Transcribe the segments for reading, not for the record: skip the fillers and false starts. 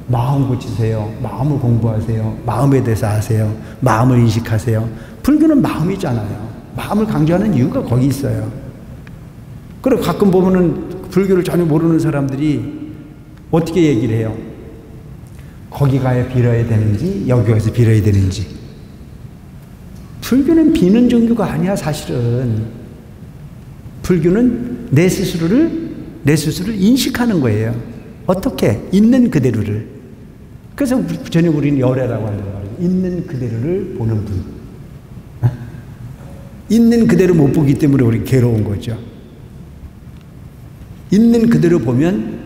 마음 고치세요. 마음을 공부하세요. 마음에 대해서 아세요. 마음을 인식하세요. 불교는 마음이잖아요. 마음을 강조하는 이유가 거기 있어요. 그리고 가끔 보면은 불교를 전혀 모르는 사람들이 어떻게 얘기를 해요? 거기 가야 빌어야 되는지 여기 가서 빌어야 되는지. 불교는 비는 종교가 아니야. 사실은 불교는 내 스스로를 인식하는 거예요. 어떻게? 있는 그대로를. 그래서 전혀 우리는 열애라고 한단 말이에요. 있는 그대로를 보는 분. 있는 그대로 못 보기 때문에 우리 괴로운 거죠. 있는 그대로 보면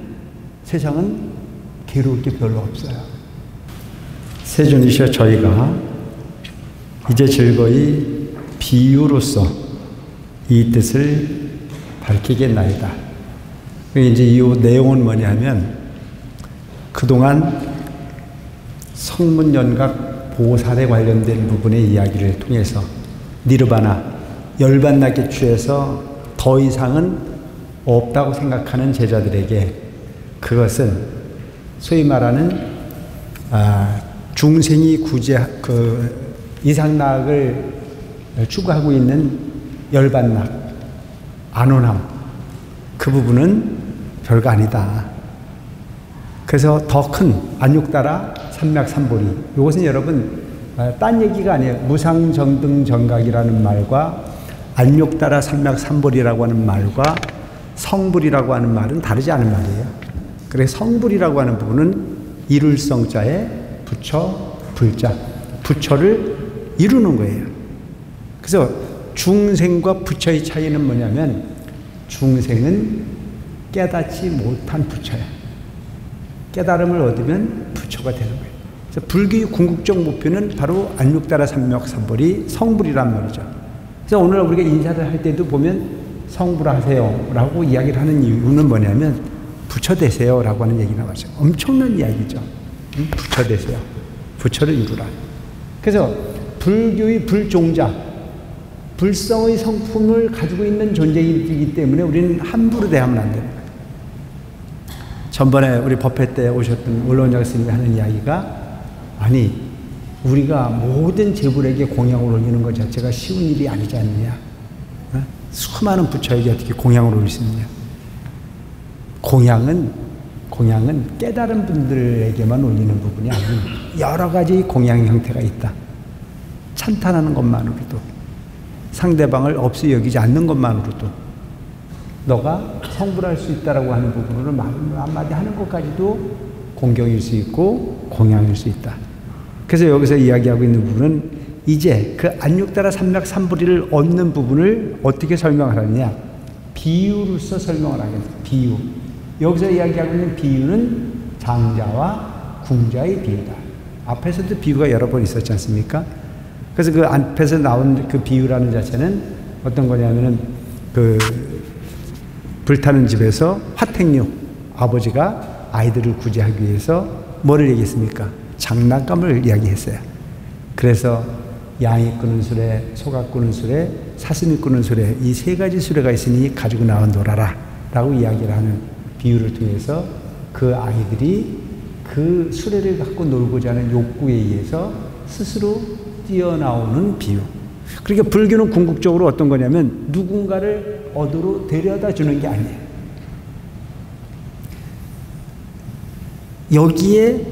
세상은 괴로울 게 별로 없어요. 세존이셔 저희가 이제 즐거이 비유로서 이 뜻을 밝히겠나이다. 이제 이 내용은 뭐냐면 그동안 성문연각 보살에 관련된 부분의 이야기를 통해서 니르바나, 열반나게 취해서 더 이상은 없다고 생각하는 제자들에게 그것은 소위 말하는 중생이 이상락을 추구하고 있는 열반락, 안온함, 그 부분은 별거 아니다. 그래서 더 큰 안육따라 삼맥삼보리, 이것은 여러분 딴 얘기가 아니에요. 무상정등정각이라는 말과 안육따라 삼맥삼보리라고 하는 말과 성불이라고 하는 말은 다르지 않은 말이에요. 그래서 성불이라고 하는 부분은 이룰 성자에 부처, 불자, 부처를 이루는 거예요. 그래서 중생과 부처의 차이는 뭐냐면 중생은 깨닫지 못한 부처야. 깨달음을 얻으면 부처가 되는 거예요. 그래서 불교의 궁극적 목표는 바로 안육따라 삼맥삼보리 성불이란 말이죠. 그래서 오늘 우리가 인사를 할 때도 보면 성불하세요 라고 이야기를 하는 이유는 뭐냐면 부처 되세요 라고 하는 얘기 나왔죠. 엄청난 이야기죠. 부처 되세요. 부처를 이루라. 그래서 불교의 불종자, 불성의 성품을 가지고 있는 존재이기 때문에 우리는 함부로 대하면 안 됩니다. 전번에 우리 법회 때 오셨던 원로원장 스님이 하는 이야기가 아니 우리가 모든 제불에게 공양을 올리는 것 자체가 쉬운 일이 아니지 않느냐. 수많은 부처에게 어떻게 공양을 올릴 수 있느냐. 공양은 깨달은 분들에게만 올리는 부분이 아니고 여러 가지 공양 형태가 있다. 찬탄하는 것만으로도, 상대방을 없이 여기지 않는 것만으로도 너가 성불할 수 있다라고 하는 부분으로 말 한마디 하는 것까지도 공경일 수 있고 공양일 수 있다. 그래서 여기서 이야기하고 있는 부분은 이제 그 안육따라 삼맥삼보리를 얻는 부분을 어떻게 설명을 하느냐. 비유로서 설명을 하겠습니다. 비유. 여기서 이야기하고 있는 비유는 장자와 궁자의 비유다. 앞에서도 비유가 여러 번 있었지 않습니까? 그래서 그 앞에서 나온 그 비유라는 자체는 어떤 거냐면은 그 불타는 집에서 화택류, 아버지가 아이들을 구제하기 위해서 뭐를 얘기했습니까? 장난감을 이야기했어요. 그래서 양이 끄는 수레, 소가 끄는 수레, 사슴이 끄는 수레, 이 세 가지 수레가 있으니 가지고 나와 놀아라 라고 이야기를 하는 비유를 통해서 그 아이들이 그 수레를 갖고 놀고자 하는 욕구에 의해서 스스로 뛰어나오는 비유. 그러니까 불교는 궁극적으로 어떤 거냐면 누군가를 어디로 데려다 주는 게 아니에요. 여기에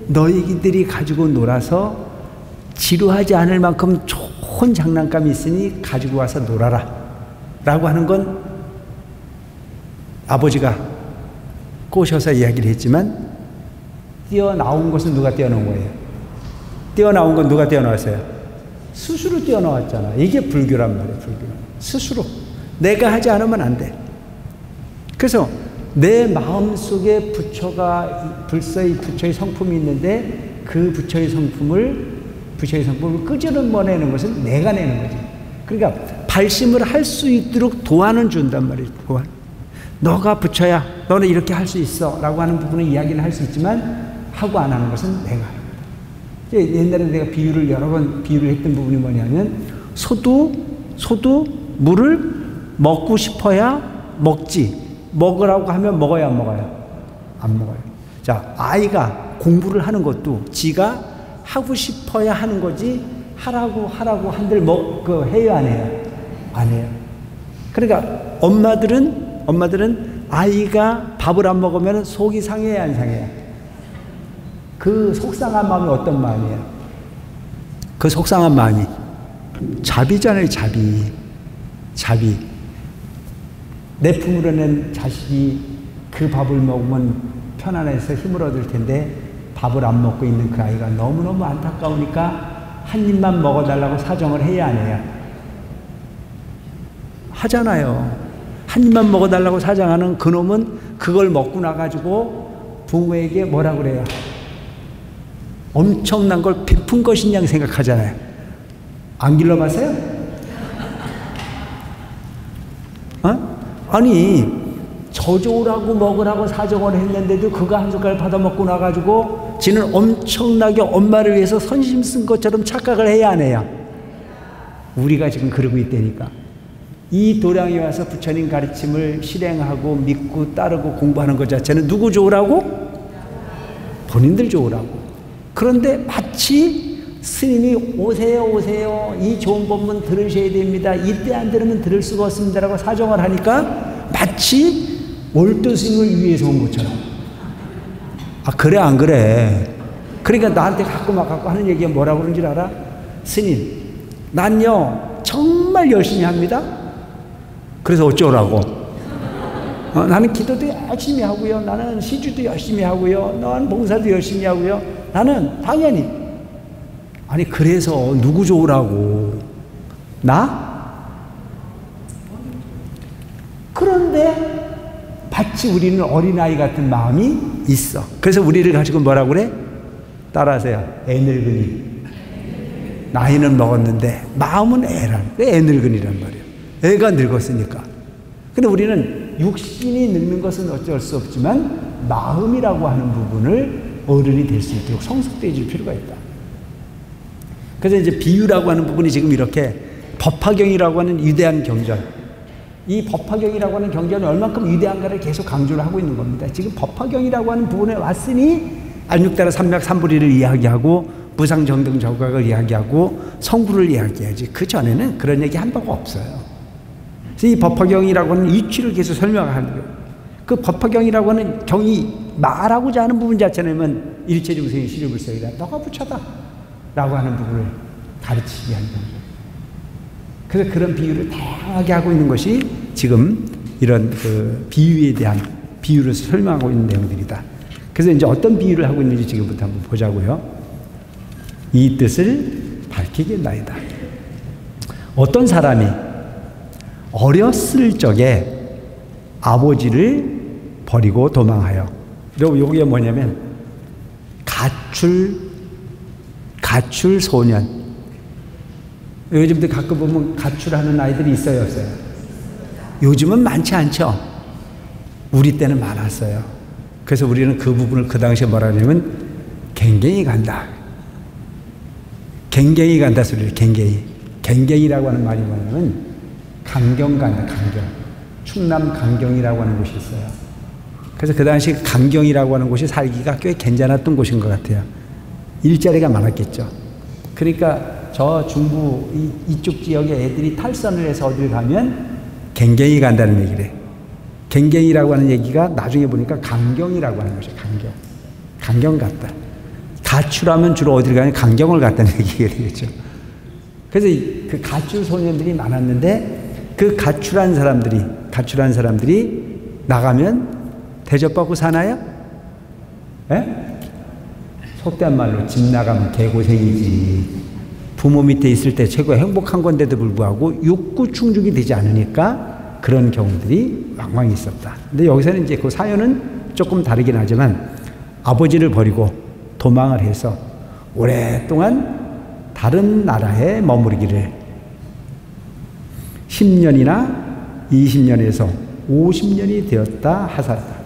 너희들이 가지고 놀아서 지루하지 않을 만큼 좋은 장난감이 있으니 가지고 와서 놀아라 라고 하는 건 아버지가 꼬셔서 이야기를 했지만 뛰어나온 것은 누가 뛰어나온 거예요? 뛰어나온 건 누가 뛰어나왔어요? 스스로 뛰어나왔잖아. 이게 불교란 말이에요. 불교는 스스로 내가 하지 않으면 안 돼. 그래서 내 마음속에 부처가 불서의 부처의 성품이 있는데 그 부처의 성품을 끄집어내는 것은 내가 내는 거지. 그러니까 발심을 할 수 있도록 도안은 준단 말이에요. 도안. 너가 부처야. 너는 이렇게 할 수 있어. 라고 하는 부분은 이야기는 할 수 있지만 하고 안 하는 것은 내가. 옛날에 내가 여러 번 비유를 했던 부분이 뭐냐면 소도 물을 먹고 싶어야 먹지. 먹으라고 하면 먹어야 안 먹어요? 안 먹어요. 자, 아이가 공부를 하는 것도 지가 하고 싶어야 하는 거지 하라고 한들 해요 안 해요? 안 해요. 그러니까 엄마들은 아이가 밥을 안 먹으면 속이 상해야 안 상해요? 그 속상한 마음이 어떤 마음이에요? 그 속상한 마음이 자비잖아요. 자비. 내 품으로 낸 자식이 그 밥을 먹으면 편안해서 힘을 얻을 텐데 밥을 안 먹고 있는 그 아이가 너무너무 안타까우니까 한 입만 먹어달라고 사정을 해야 안 해요? 하잖아요. 한 입만 먹어달라고 사정하는 그놈은 그걸 먹고 나가지고 부모에게 뭐라 그래요? 엄청난 걸 베푼 것인 양 생각하잖아요. 안 길러봤어요? 아니 져줘라고 먹으라고 사정을 했는데도 그거 한 숟갈 받아 먹고 나가지고 지는 엄청나게 엄마를 위해서 선심 쓴 것처럼 착각을 해야 안 해요? 우리가 지금 그러고 있다니까. 이 도량에 와서 부처님 가르침을 실행하고 믿고 따르고 공부하는 것 자체는 누구 좋으라고? 본인들 좋으라고. 그런데 마치 스님이 오세요 이 좋은 법문 들으셔야 됩니다, 이때 안 들으면 들을 수가 없습니다라고 사정을 하니까 마치 월도 스님을 위해서 온 것처럼. 그래 안 그래? 그러니까 나한테 가끔 하는 얘기가 뭐라고 그러는 줄 알아? 스님, 난요 정말 열심히 합니다. 그래서 어쩌라고? 나는 기도도 열심히 하고요, 나는 시주도 열심히 하고요, 나는 봉사도 열심히 하고요, 나는 당연히. 아니 그래서 누구 좋으라고? 나? 그런데 마치 우리는 어린아이 같은 마음이 있어. 그래서 우리를 가지고 뭐라고 그래? 따라하세요. 애늙은이. 나이는 먹었는데 마음은 애늙은이란 말이에요. 애가 늙었으니까. 근데 우리는 육신이 늙는 것은 어쩔 수 없지만 마음이라고 하는 부분을 어른이 될 수 있도록 성숙되어 줄 필요가 있다. 그래서 이제 비유라고 하는 부분이 지금 이렇게 법화경이라고 하는 위대한 경전, 이 법화경이라고 하는 경전이 얼만큼 위대한가를 계속 강조를 하고 있는 겁니다. 지금 법화경이라고 하는 부분에 왔으니 안육다라 삼맥 삼불이를 이야기하고 무상정등 저각을 이야기하고 성불을 이야기해야지. 그 전에는 그런 얘기 한 바가 없어요. 그래서 이 법화경이라고 하는 이치를 계속 설명하는 거예요. 그 법화경이라고 하는 경이 말하고자 하는 부분 자체는 일체중생의 시류불성이다, 너가 부처다 라고 하는 부분을 가르치게 하는 겁니다. 그래서 그런 비유를 다양하게 하고 있는 것이 지금 이런 그 비유에 대한 비유를 설명하고 있는 내용들이다. 그래서 이제 어떤 비유를 하고 있는지 지금부터 한번 보자고요. 이 뜻을 밝히겠나이다. 어떤 사람이 어렸을 적에 아버지를 버리고 도망하여, 그리고 이게 뭐냐면 가출 소년. 요즘도 가끔 보면 가출하는 아이들이 있어요, 없어요? 요즘은 많지 않죠? 우리 때는 많았어요. 그래서 우리는 그 부분을 그 당시에 뭐라 하냐면 갱갱이 간다. 갱갱이 간다 소리를 갱갱이라고 하는 말이 뭐냐면 강경 간다, 강경. 충남 강경이라고 하는 곳이 있어요. 그래서 그 당시 강경이라고 하는 곳이 살기가 꽤 괜찮았던 곳인 것 같아요. 일자리가 많았겠죠. 그러니까 저 중부 이쪽 지역의 애들이 탈선을 해서 어딜 가면 갱갱이 간다는 얘기를 해. 갱갱이라고 하는 얘기가 나중에 보니까 강경이라고 하는 것이에요. 강경 갔다. 가출하면 주로 어딜 가면 강경을 갔다는 얘기가 되겠죠. 그래서 그 가출 소년들이 많았는데 그 가출한 사람들이 나가면 대접받고 사나요? 예? 속된 말로 집 나가면 개고생이지. 부모 밑에 있을 때 최고 행복한 건데도 불구하고 욕구 충족이 되지 않으니까 그런 경우들이 왕왕 있었다. 근데 여기서는 이제 그 사연은 조금 다르긴 하지만 아버지를 버리고 도망을 해서 오랫동안 다른 나라에 머무르기를 10년이나 20년에서 50년이 되었다 하사다.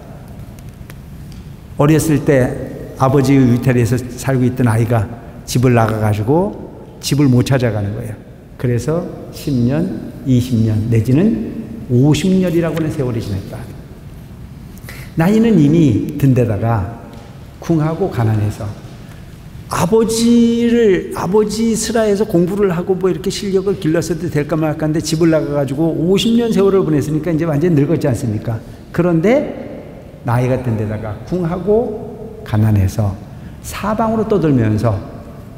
어렸을 때 아버지의 위태리에서 살고 있던 아이가 집을 나가가지고 집을 못 찾아가는 거예요. 그래서 10년, 20년 내지는 50년이라고 하는 세월이 지났다. 나이는 이미 든 데다가 궁하고 가난해서 아버지 슬하에서 공부를 하고 뭐 이렇게 실력을 길렀어도 될까 말까 한데 집을 나가가지고 50년 세월을 보냈으니까 이제 완전히 늙었지 않습니까? 그런데 나이가 든 데다가 궁하고 가난해서 사방으로 떠들면서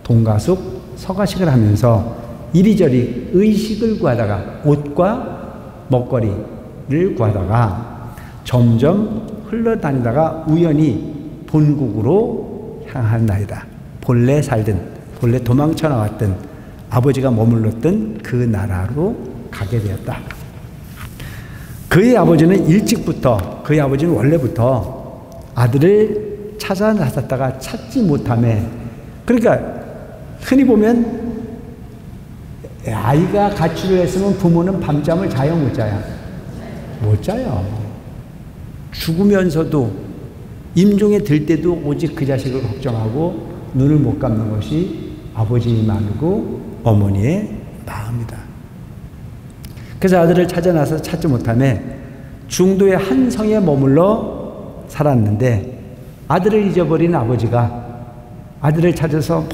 동가숙 서가식을 하면서 이리저리 의식을 구하다가 옷과 먹거리를 구하다가 점점 흘러다니다가 우연히 본국으로 향한나이다. 본래 도망쳐 나왔던 아버지가 머물렀던 그 나라로 가게 되었다. 그의 아버지는 그의 아버지는 원래부터 아들을 찾아 나섰다가 찾지 못하며, 그러니까 흔히 보면 아이가 가출을 했으면 부모는 밤잠을 자요, 못 자요? 못 자요. 죽으면서도 임종에 들 때도 오직 그 자식을 걱정하고 눈을 못 감는 것이 아버지의 마음이고 어머니의 마음이다. 그래서 아들을 찾아 나서 찾지 못하며 중도의 한 성에 머물러 살았는데, 아들을 잊어버린 아버지가 아들을 찾아서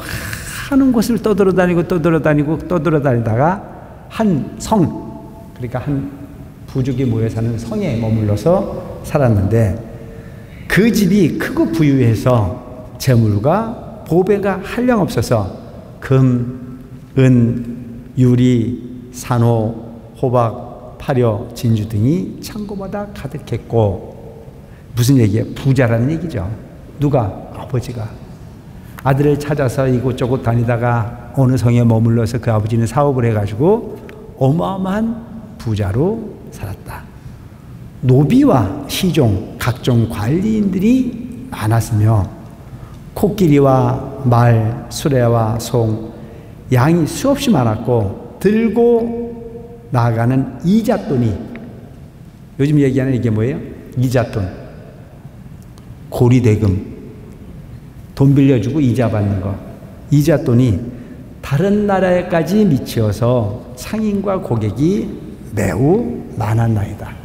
많은 곳을 떠돌아다니다가 한 성, 그러니까 한 부족이 모여 사는 성에 머물러서 살았는데, 그 집이 크고 부유해서 재물과 보배가 한량없어서 금, 은, 유리, 산호, 호박, 파려, 진주 등이 창고마다 가득했고, 무슨 얘기예요? 부자라는 얘기죠. 누가? 아버지가. 아들을 찾아서 이곳저곳 다니다가 어느 성에 머물러서 그 아버지는 사업을 해가지고 어마어마한 부자로 살았다. 노비와 시종, 각종 관리인들이 많았으며 코끼리와 말, 수레와 송, 양이 수없이 많았고, 들고 나아가는 이잣돈이, 요즘 얘기하는 이게 뭐예요? 이잣돈, 고리대금, 돈 빌려주고 이자 받는 거, 이잣돈이 다른 나라에까지 미치어서 상인과 고객이 매우 많았나이다.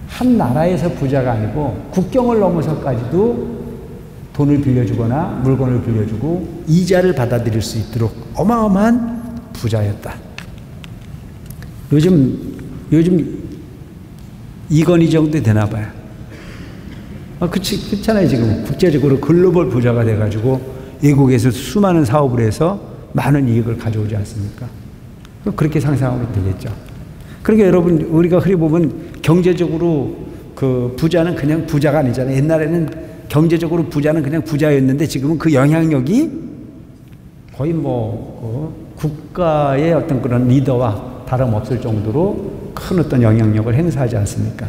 한 나라에서 부자가 아니고 국경을 넘어서까지도 돈을 빌려주거나 물건을 빌려주고 이자를 받아들일 수 있도록 어마어마한 부자였다. 요즘 이건희 정도 되나 봐요. 그렇잖아요. 지금 국제적으로 글로벌 부자가 돼가지고 외국에서 수많은 사업을 해서 많은 이익을 가져오지 않습니까? 그렇게 상상하면 되겠죠. 그러니까 여러분, 우리가 흔히 보면 경제적으로 그 부자는 그냥 부자가 아니잖아요. 옛날에는 경제적으로 부자는 그냥 부자였는데 지금은 그 영향력이 거의 국가의 어떤 그런 리더와 다름없을 정도로 큰 어떤 영향력을 행사하지 않습니까?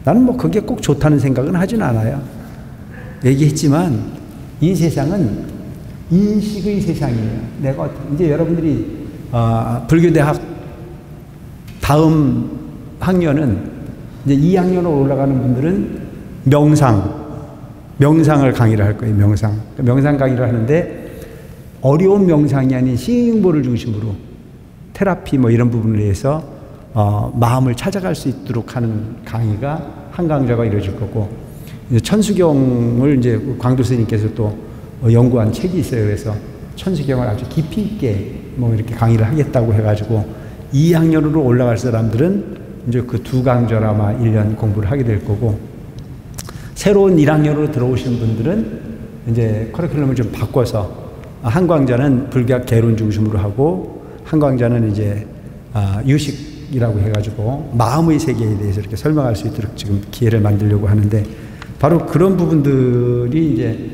나는 그게 꼭 좋다는 생각은 하진 않아요. 얘기했지만 이 세상은 인식의 세상이에요. 내가 이제 여러분들이 불교대학 다음 학년은 이제 2학년으로 올라가는 분들은 명상을 강의를 할 거예요. 명상 강의를 하는데, 어려운 명상이 아닌 싱잉보를 중심으로 테라피 이런 부분을 위해서 마음을 찾아갈 수 있도록 하는 강의가 한 강좌가 이루어질 거고, 이제 천수경을 이제 광도 스님께서 또 연구한 책이 있어요. 그래서 천수경을 아주 깊이 있게 이렇게 강의를 하겠다고 해가지고 2학년으로 올라갈 사람들은 이제 그 두 강좌를 아마 1년 공부를 하게 될 거고, 새로운 1학년으로 들어오신 분들은 이제 커리큘럼을 좀 바꿔서 한 강좌는 불교학 개론 중심으로 하고, 한 강좌는 이제 유식이라고 해가지고 마음의 세계에 대해서 이렇게 설명할 수 있도록 지금 기회를 만들려고 하는데, 바로 그런 부분들이 이제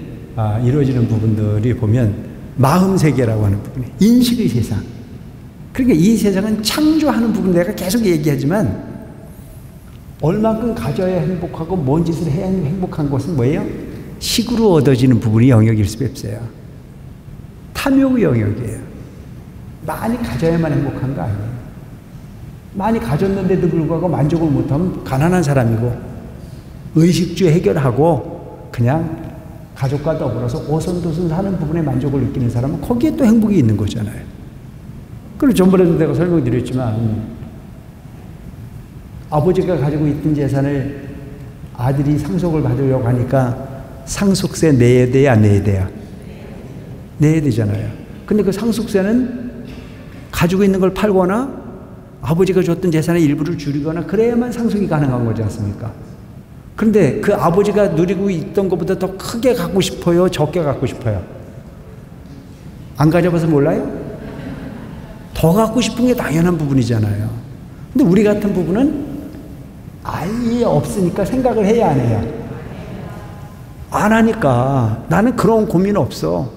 이루어지는 부분들이 보면 마음 세계라고 하는 부분이 인식의 세상. 그러니까 이 세상은 창조하는 부분, 내가 계속 얘기하지만 얼만큼 가져야 행복하고 뭔 짓을 해야 행복한 것은 뭐예요? 식으로 얻어지는 부분이 영역일 수가 없어요. 탐욕의 영역이에요. 많이 가져야만 행복한 거 아니에요. 많이 가졌는데도 불구하고 만족을 못하면 가난한 사람이고, 의식주 해결하고 그냥 가족과 더불어서 오손도손 사는 부분에 만족을 느끼는 사람은 거기에 또 행복이 있는 거잖아요. 그리고 전번에도 내가 설명드렸지만, 아버지가 가지고 있던 재산을 아들이 상속을 받으려고 하니까 상속세 내야 돼야 안 내야 돼요? 내야 되잖아요. 근데 그 상속세는 가지고 있는 걸 팔거나 아버지가 줬던 재산의 일부를 줄이거나 그래야만 상속이 가능한 거지 않습니까? 그런데 그 아버지가 누리고 있던 것보다 더 크게 갖고 싶어요? 적게 갖고 싶어요? 안 가져봐서 몰라요? 더 갖고 싶은 게 당연한 부분이잖아요. 근데 우리 같은 부분은 아예 없으니까 생각을 해야 안 해요? 안 하니까 나는 그런 고민 없어.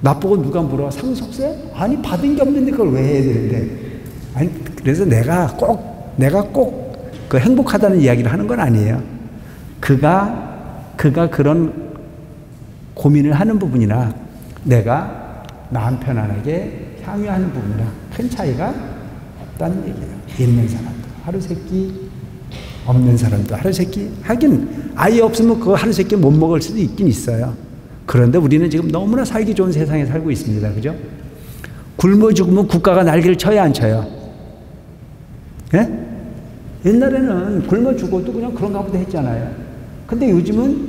나보고 누가 물어? 상속세? 아니 받은 게 없는데 그걸 왜 해야 되는데? 아니 그래서 내가 꼭 그 행복하다는 이야기를 하는 건 아니에요. 그가 그런 고민을 하는 부분이나 내가 마음 편안하게 향유하는 부분이나 큰 차이가 없다는 얘기예요. 있는 사람도 하루 세끼, 없는 사람도 하루 세끼. 하긴 아예 없으면 그 하루 세끼 못 먹을 수도 있긴 있어요. 그런데 우리는 지금 너무나 살기 좋은 세상에 살고 있습니다. 그죠? 굶어 죽으면 국가가 날개를 쳐야 안 쳐요? 예? 옛날에는 굶어 죽어도 그냥 그런가 보다 했잖아요. 근데 요즘은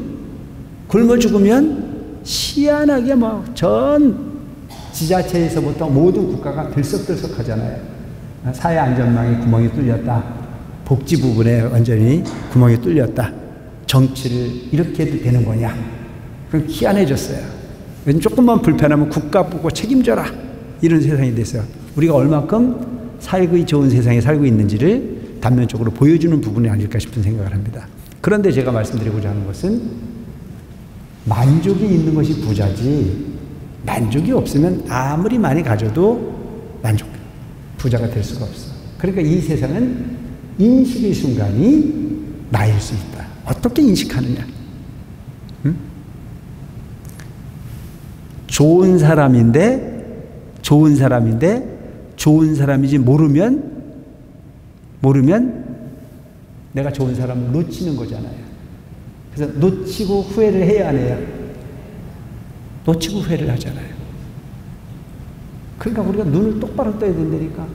굶어 죽으면 희한하게 뭐 전 지자체에서부터 모든 국가가 들썩들썩 하잖아요. 사회 안전망에 구멍이 뚫렸다. 복지 부분에 완전히 구멍이 뚫렸다. 정치를 이렇게 해도 되는 거냐? 그럼 희한해졌어요. 조금만 불편하면 국가 보고 책임져라. 이런 세상이 됐어요. 우리가 얼마큼 살기 좋은 세상에 살고 있는지를 단면적으로 보여주는 부분이 아닐까 싶은 생각을 합니다. 그런데 제가 말씀드리고자 하는 것은 만족이 있는 것이 부자지 만족이 없으면 아무리 많이 가져도 부자가 될 수가 없어. 그러니까 이 세상은 인식의 순간이 나일 수 있다. 어떻게 인식하느냐? 응? 좋은 사람인지 모르면 내가 좋은 사람을 놓치는 거잖아요. 그래서 놓치고 후회를 해야 안 해요? 놓치고 후회를 하잖아요. 그러니까 우리가 눈을 똑바로 떠야 된다니까.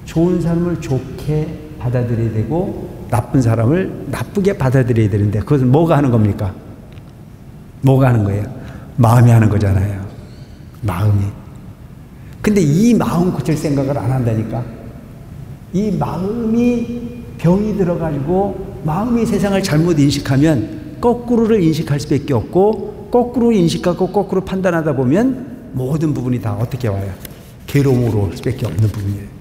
좋은 사람을 좋게 받아들여야 되고 나쁜 사람을 나쁘게 받아들여야 되는데 그것은 뭐가 하는 겁니까? 뭐가 하는 거예요? 마음이 하는 거잖아요. 마음이. 근데 이 마음 고칠 생각을 안 한다니까. 이 마음이 병이 들어가지고 마음이 세상을 잘못 인식하면 거꾸로를 인식할 수밖에 없고 거꾸로 인식하고 거꾸로 판단하다 보면 모든 부분이 다 어떻게 와요? 괴로움으로 올 수밖에 없는 부분이에요.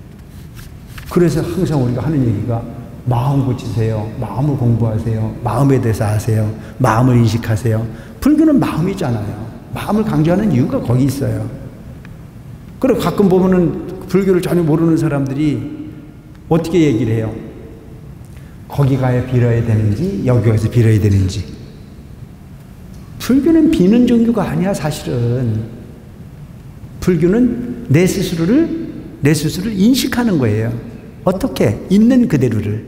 그래서 항상 우리가 하는 얘기가 마음 고치세요. 마음을 공부하세요. 마음에 대해서 아세요. 마음을 인식하세요. 불교는 마음이잖아요. 마음을 강조하는 이유가 거기 있어요. 그래 가끔 보면은 불교를 전혀 모르는 사람들이 어떻게 얘기를 해요? 거기 가야 빌어야 되는지 여기 가서 빌어야 되는지. 불교는 비는 종교가 아니야 사실은. 불교는 내 스스로를 인식하는 거예요. 어떻게? 있는 그대로를.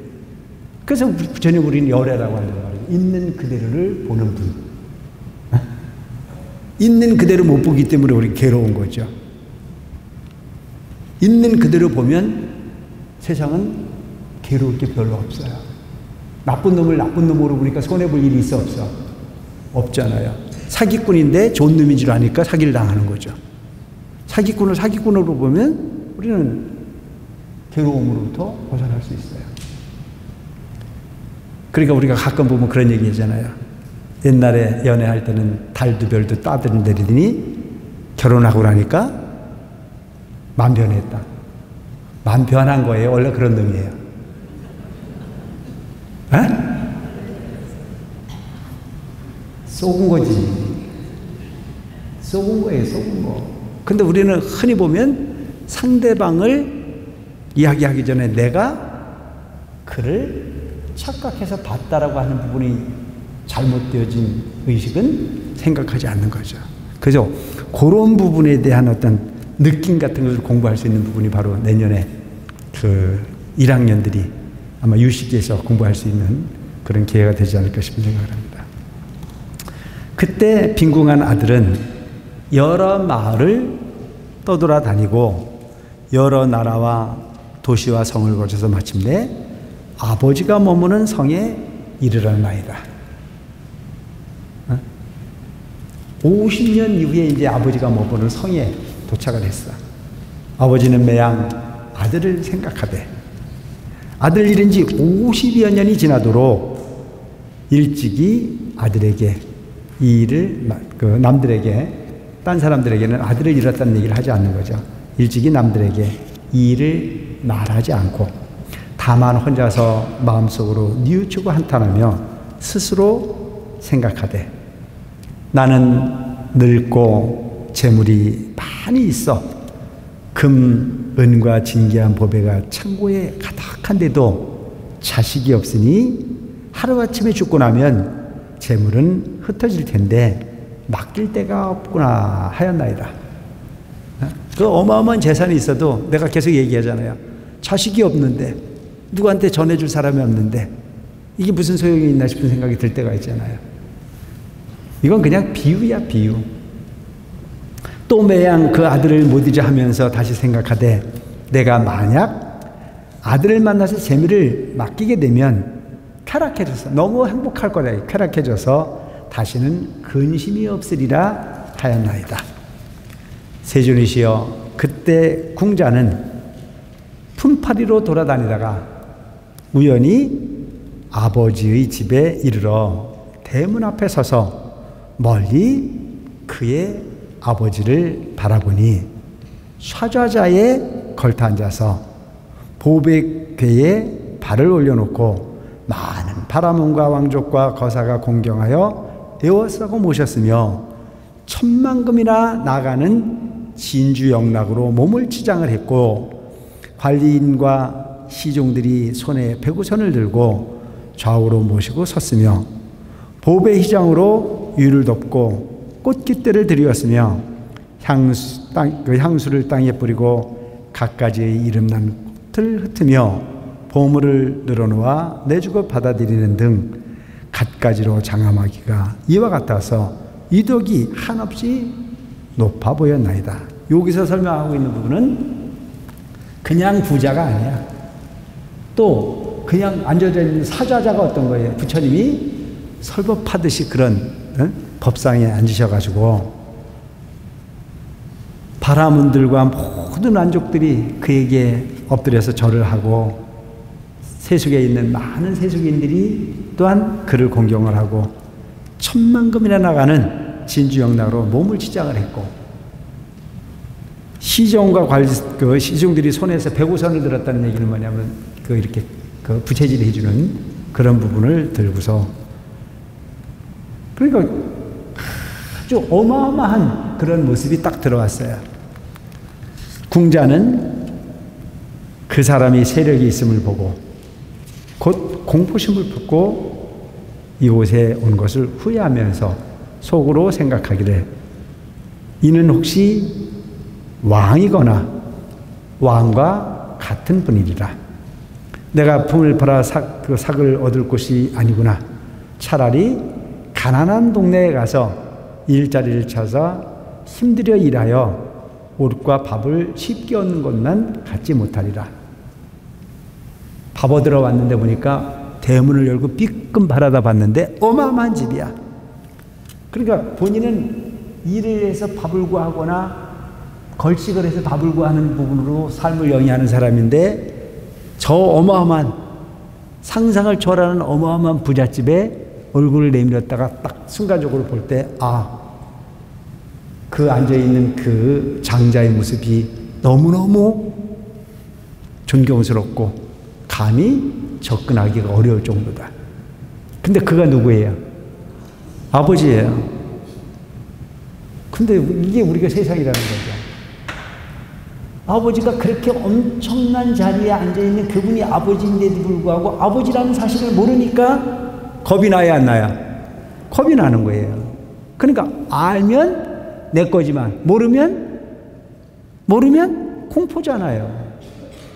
그래서 전혀 우리는 열애라고 한단 말이에요. 있는 그대로를 보는 분. 있는 그대로 못 보기 때문에 우리 괴로운 거죠. 있는 그대로 보면 세상은 괴로울 게 별로 없어요. 나쁜 놈을 나쁜 놈으로 보니까 손해볼 일이 있어 없어? 없잖아요. 사기꾼인데 좋은 놈인 줄 아니까 사기를 당하는 거죠. 사기꾼을 사기꾼으로 보면 우리는 괴로움으로부터 벗어날 수 있어요. 그러니까 우리가 가끔 보면 그런 얘기 하잖아요. 옛날에 연애할 때는 달도 별도 따들이더니 결혼하고 나니까 맘 변했다. 맘 변한 거예요. 원래 그런 놈이에요. 에? 속은 거지. 속은 거예요. 속은 거. 근데 우리는 흔히 보면 상대방을 이야기하기 전에 내가 그를 착각해서 봤다라고 하는 부분이 잘못되어진 의식은 생각하지 않는 거죠. 그래서 그런 부분에 대한 어떤 느낌 같은 것을 공부할 수 있는 부분이 바로 내년에 그 1학년들이 아마 유식에서 공부할 수 있는 그런 기회가 되지 않을까 싶은 생각을 합니다. 그때 빈궁한 아들은 여러 마을을 떠돌아다니고 여러 나라와 도시와 성을 거쳐서 마침내 아버지가 머무는 성에 이르렀나이다. 50년 이후에 이제 아버지가 머무는 성에 도착을 했어. 아버지는 매양 아들을 생각하되, 아들 잃은 지 50여 년이 지나도록 일찍이 아들에게 이 일을, 남들에게, 딴 사람들에게는 아들을 잃었다는 얘기를 하지 않는 거죠. 일찍이 남들에게 이 일을 말하지 않고 다만 혼자서 마음속으로 뉘우치고 한탄하며 스스로 생각하되, 나는 늙고 재물이 많이 있어 금, 은과 진귀한 보배가 창고에 가득한데도 자식이 없으니 하루아침에 죽고 나면 재물은 흩어질 텐데 맡길 데가 없구나 하였나이다. 그 어마어마한 재산이 있어도 내가 계속 얘기하잖아요. 자식이 없는데, 누구한테 전해줄 사람이 없는데 이게 무슨 소용이 있나 싶은 생각이 들 때가 있잖아요. 이건 그냥 비유야, 비유. 또 매양 그 아들을 못 잊어 하면서 다시 생각하되, 내가 만약 아들을 만나서 재미를 맡기게 되면 쾌락해져서 너무 행복할 거다. 쾌락해져서 다시는 근심이 없으리라 하였나이다. 세존이시여, 그때 궁자는 품팔이로 돌아다니다가 우연히 아버지의 집에 이르러 대문 앞에 서서 멀리 그의 아버지를 바라보니 샤좌자에 걸터 앉아서 보배궤에 발을 올려놓고 많은 바라문과 왕족과 거사가 공경하여 에워싸고 모셨으며 10,000금이나 나가는 진주영락으로 몸을 치장을 했고, 관리인과 시종들이 손에 배구선을 들고 좌우로 모시고 섰으며 보배 휘장으로 위를 덮고 꽃깃대를 드리었으며 향수를 땅에 뿌리고 갖가지의 이름난 꽃을 흩으며 보물을 늘어놓아 내주고 받아들이는 등 갖가지로 장엄하기가 이와 같아서 이덕이 한없이 높아 보였나이다. 여기서 설명하고 있는 부분은 그냥 부자가 아니야. 또 그냥 앉아져 있는 사자자가 어떤 거예요? 부처님이 설법하듯이 그런 법상에 앉으셔가지고 바라문들과 모든 왕족들이 그에게 엎드려서 절을 하고, 세속에 있는 많은 세속인들이 또한 그를 공경을 하고 10,000금이나 나가는 진주영락으로 몸을 치장을 했고, 시종과 그 시종들이 손에서 배구선을 들었다는 얘기는 뭐냐면 이렇게 부채질을 해주는 그런 부분을 들고서, 그러니까 아주 어마어마한 그런 모습이 딱 들어왔어요. 궁자는 그 사람이 세력이 있음을 보고 곧 공포심을 품고 이곳에 온 것을 후회하면서 속으로 생각하기를, 이는 혹시 왕이거나 왕과 같은 분이리라. 내가 품을 팔아 삭을 얻을 곳이 아니구나. 차라리 가난한 동네에 가서 일자리를 찾아 힘들여 일하여 옷과 밥을 쉽게 얻는 것만 갖지 못하리라. 밥 얻으러 왔는데 보니까 대문을 열고 삐끔 바라다 봤는데 어마어마한 집이야. 그러니까 본인은 일을 해서 밥을 구하거나 걸식을 해서 밥을 구하는 부분으로 삶을 영위하는 사람인데, 저 어마어마한 상상을 초월하는 어마어마한 부잣집에 얼굴을 내밀었다가 딱 순간적으로 볼 때, 그 앉아있는 그 장자의 모습이 너무너무 존경스럽고 감히 접근하기가 어려울 정도다. 근데 그가 누구예요? 아버지예요. 근데 이게 우리가 세상이라는 거죠. 아버지가 그렇게 엄청난 자리에 앉아있는 그분이 아버지인데도 불구하고 아버지라는 사실을 모르니까 겁이 나야 안 나야? 겁이 나는 거예요. 그러니까 알면 내 거지만 모르면 공포잖아요.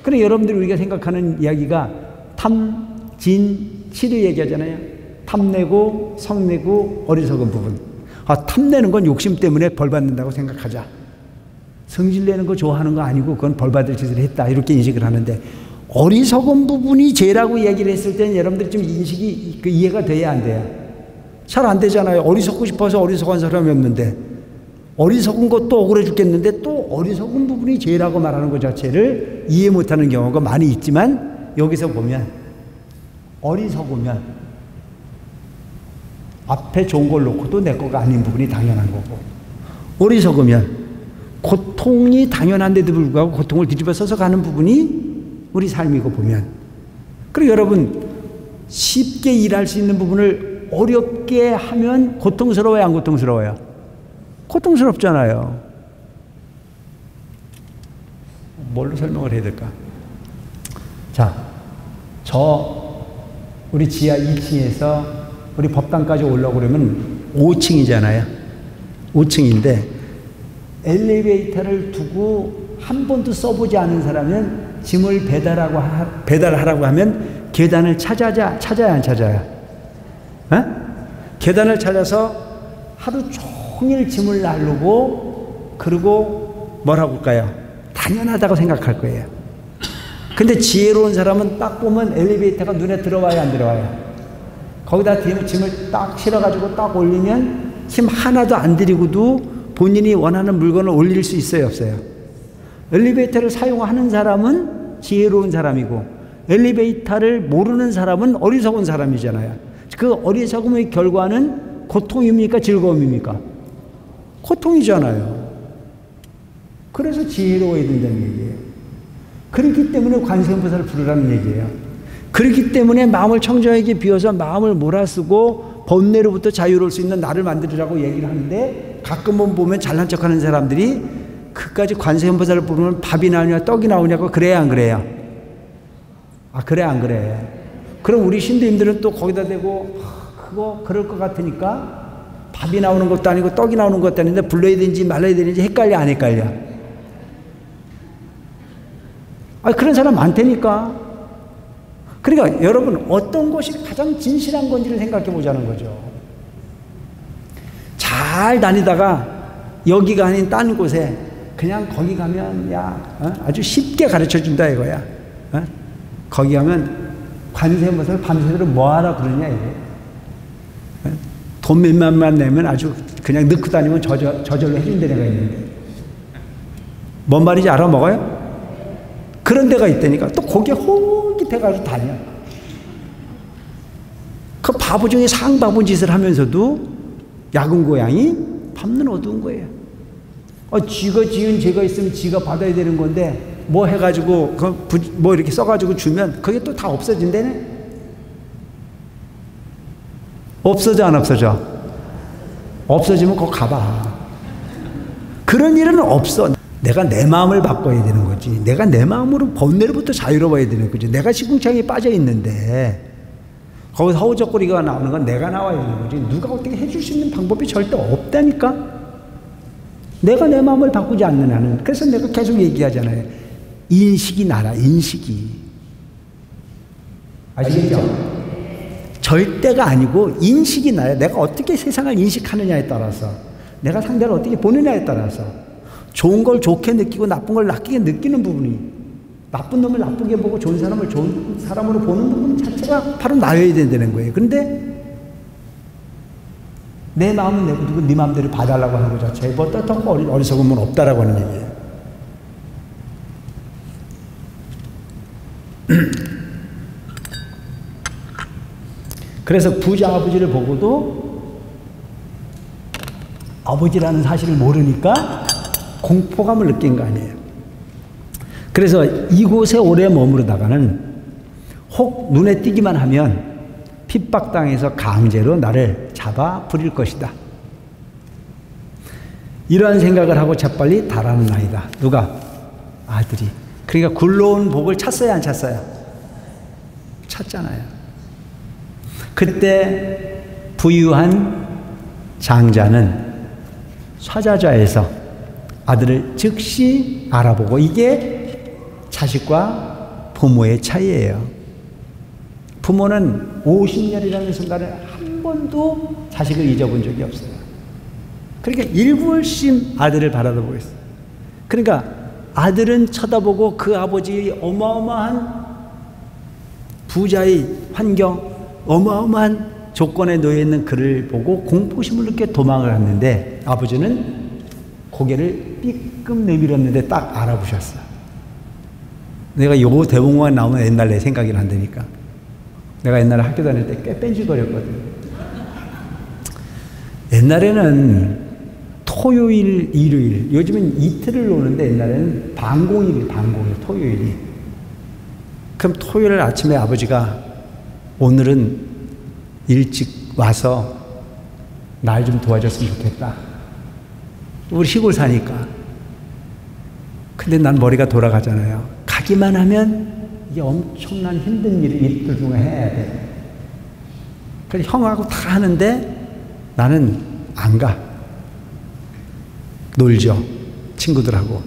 그래, 여러분들이 우리가 생각하는 이야기가 탐, 진, 치를 얘기하잖아요. 탐내고 성내고 어리석은 부분. 탐내는 건 욕심 때문에 벌 받는다고 생각하자. 성질내는 거 좋아하는 거 아니고 그건 벌 받을 짓을 했다, 이렇게 인식을 하는데, 어리석은 부분이 죄라고 얘기를 했을 때는 여러분들이 좀 인식이 이해가 돼야 안 돼요? 잘 안 되잖아요. 어리석고 싶어서 어리석은 사람이 없는데, 어리석은 것도 억울해 죽겠는데 또 어리석은 부분이 죄라고 말하는 것 자체를 이해 못하는 경우가 많이 있지만, 여기서 보면 어리석으면 앞에 좋은 걸 놓고도 내 거가 아닌 부분이 당연한 거고, 어리석으면 고통이 당연한데도 불구하고 고통을 뒤집어 써서 가는 부분이 우리 삶이고 보면, 그리고 여러분 쉽게 일할 수 있는 부분을 어렵게 하면 고통스러워요, 안 고통스러워요? 고통스럽잖아요. 뭘로 설명을 해야 될까? 자, 우리 지하 2층에서 우리 법당까지 올라오고 그러면 5층이잖아요. 5층인데 엘리베이터를 두고 한 번도 써보지 않은 사람은 짐을 배달하라고 하면 계단을 찾아야 안 찾아요? 계단을 찾아서 하루 종일 짐을 나르고, 그리고 뭐라고 할까요? 당연하다고 생각할 거예요. 근데 지혜로운 사람은 딱 보면 엘리베이터가 눈에 들어와요, 안 들어와요? 거기다 짐을 딱 실어가지고 딱 올리면 힘 하나도 안 들이고도 본인이 원하는 물건을 올릴 수 있어요, 없어요? 엘리베이터를 사용하는 사람은 지혜로운 사람이고, 엘리베이터를 모르는 사람은 어리석은 사람이잖아요. 그 어리석음의 결과는 고통입니까, 즐거움입니까? 고통이잖아요. 그래서 지혜로워야 된다는 얘기예요. 그렇기 때문에 관세음보살을 부르라는 얘기예요. 그렇기 때문에 마음을 청정하게 비워서 마음을 몰아쓰고 번뇌로부터 자유로울 수 있는 나를 만들으라고 얘기를 하는데, 가끔은 보면 잘난 척하는 사람들이 그까지 관세음보살을 부르면 밥이 나오냐 떡이 나오냐고 그래야 안 그래요? 그래 안 그래? 그럼 우리 신도님들은 또 거기다 대고 그거 그럴 것 같으니까 밥이 나오는 것도 아니고 떡이 나오는 것도 아닌데 불러야 되는지 말아야 되는지 헷갈려, 안 헷갈려? 그런 사람 많다니까. 그러니까 여러분, 어떤 것이 가장 진실한 건지를 생각해 보자는 거죠. 잘 다니다가 여기가 아닌 딴 곳에 그냥 거기 가면 아주 쉽게 가르쳐 준다 이거야. 거기 가면 관세음보살 밤새도록 뭐하라 그러냐 이게. 돈 몇만만 내면 아주 그냥 넣고 다니면 저절로 해준 데가 있는데, 뭔 말인지 알아먹어요? 그런 데가 있다니까. 또 거기에 홀깃해가지고 다녀. 그 바보 중에 상바보 짓을 하면서도 야근 고양이 밤는 어두운 거예요. 지가 지은 죄가 있으면 지가 받아야 되는 건데 뭐 해가지고 뭐 이렇게 써가지고 주면 그게 또 다 없어진다네. 없어져, 안 없어져? 없어지면 거기 가봐. 그런 일은 없어. 내가 내 마음을 바꿔야 되는 거지. 내가 내 마음으로 번뇌로부터 자유로워야 되는 거지. 내가 시궁창에 빠져 있는데 거기서 허우적거리가 나오는 건 내가 나와야 되는 거지. 누가 어떻게 해줄 수 있는 방법이 절대 없다니까. 내가 내 마음을 바꾸지 않는 한은. 그래서 내가 계속 얘기하잖아요. 인식이 나라, 인식이. 아시겠죠? 절대가 아니고 인식이 나요. 내가 어떻게 세상을 인식하느냐에 따라서, 내가 상대를 어떻게 보느냐에 따라서, 좋은 걸 좋게 느끼고 나쁜 걸 나쁘게 느끼는 부분이, 나쁜 놈을 나쁘게 보고 좋은 사람을 좋은 사람으로 보는 부분 자체가 바로 나여야 된다는 거예요. 그런데 내 마음은 내고 네 마음대로 봐달라고 하는 것 자체에 뭐 떳떳하고 어리석음은 없다라고 하는 얘기예요. 그래서 부자 아버지를 보고도 아버지라는 사실을 모르니까 공포감을 느낀 거 아니에요. 그래서 이곳에 오래 머무르다가는 혹 눈에 띄기만 하면 핍박당해서 강제로 나를 잡아 부릴 것이다. 이러한 생각을 하고 재빨리 달아는 나이다. 누가? 아들이. 그러니까 굴러온 복을 찾어요, 안 찾어요? 찾잖아요. 그때 부유한 장자는 사자좌에서 아들을 즉시 알아보고, 이게 자식과 부모의 차이예요. 부모는 50년이라는 순간을 한 번도 자식을 잊어본 적이 없어요. 그러니까 일부월심 아들을 바라보고 있어요. 그러니까 아들은 쳐다보고 그 아버지의 어마어마한 부자의 환경, 어마어마한 조건에 놓여 있는 그를 보고 공포심을 느껴 도망을 갔는데 아버지는 고개를 삐끔 내밀었는데 딱 알아보셨어. 내가 요 대목만 나오면 옛날 내 생각이 난다니까. 내가 옛날에 학교 다닐 때 꽤 뺀질거렸거든. 옛날에는 토요일, 일요일, 요즘은 이틀을 노는데 옛날에는 반공일, 토요일이. 그럼 토요일 아침에 아버지가 오늘은 일찍 와서 날 좀 도와줬으면 좋겠다. 우리 시골 사니까. 근데 난 머리가 돌아가잖아요. 가기만 하면 이게 엄청난 힘든 일을 일들 중에 해야 돼. 그래서 형하고 다 하는데 나는 안 가. 놀죠. 친구들하고.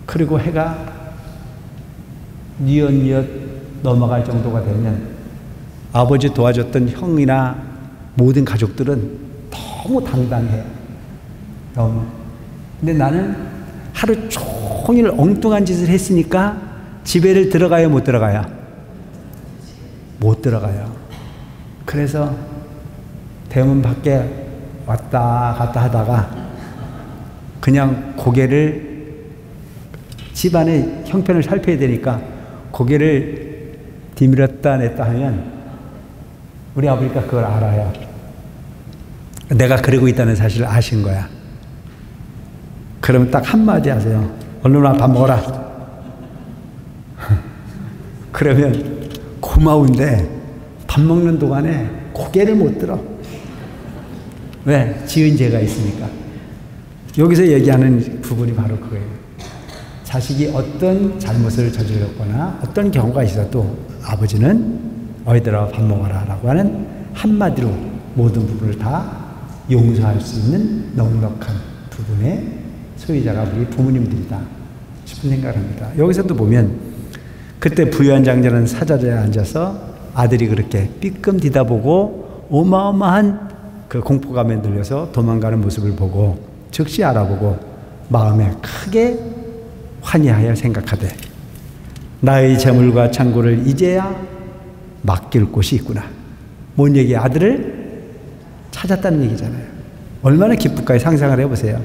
그리고 해가 뉘엿뉘엿 넘어갈 정도가 되면 아버지 도와줬던 형이나 모든 가족들은 너무 당당해. 너무. 근데 나는 하루 종일 엉뚱한 짓을 했으니까 집에를 들어가요, 못 들어가요? 못 들어가요. 그래서 대문 밖에 왔다 갔다 하다가 그냥 고개를 집안의 형편을 살펴야 되니까 고개를 디밀었다 냈다 하면 우리 아버지가 그걸 알아요. 내가 그러고 있다는 사실을 아신 거야. 그러면 딱 한마디 하세요. 얼른 와, 밥 먹어라. 그러면 고마운데 밥 먹는 동안에 고개를 못 들어. 왜? 지은 죄가 있으니까. 여기서 얘기하는 부분이 바로 그거예요. 자식이 어떤 잘못을 저질렀거나 어떤 경우가 있어도 아버지는 어이들아 밥 먹어라 라고 하는 한마디로 모든 부분을 다 용서할 수 있는 넉넉한 부분의 소유자가 우리 부모님들이다 싶은 생각을 합니다. 여기서도 보면 그때 부유한 장자는 사자리에 앉아서 아들이 그렇게 삐끔 뒤다보고 어마어마한 그 공포감에 들려서 도망가는 모습을 보고 즉시 알아보고 마음에 크게 환희하여 생각하되 나의 재물과 창고를 이제야 맡길 곳이 있구나. 뭔 얘기야? 아들을 찾았다는 얘기잖아요. 얼마나 기쁠까요? 상상을 해보세요.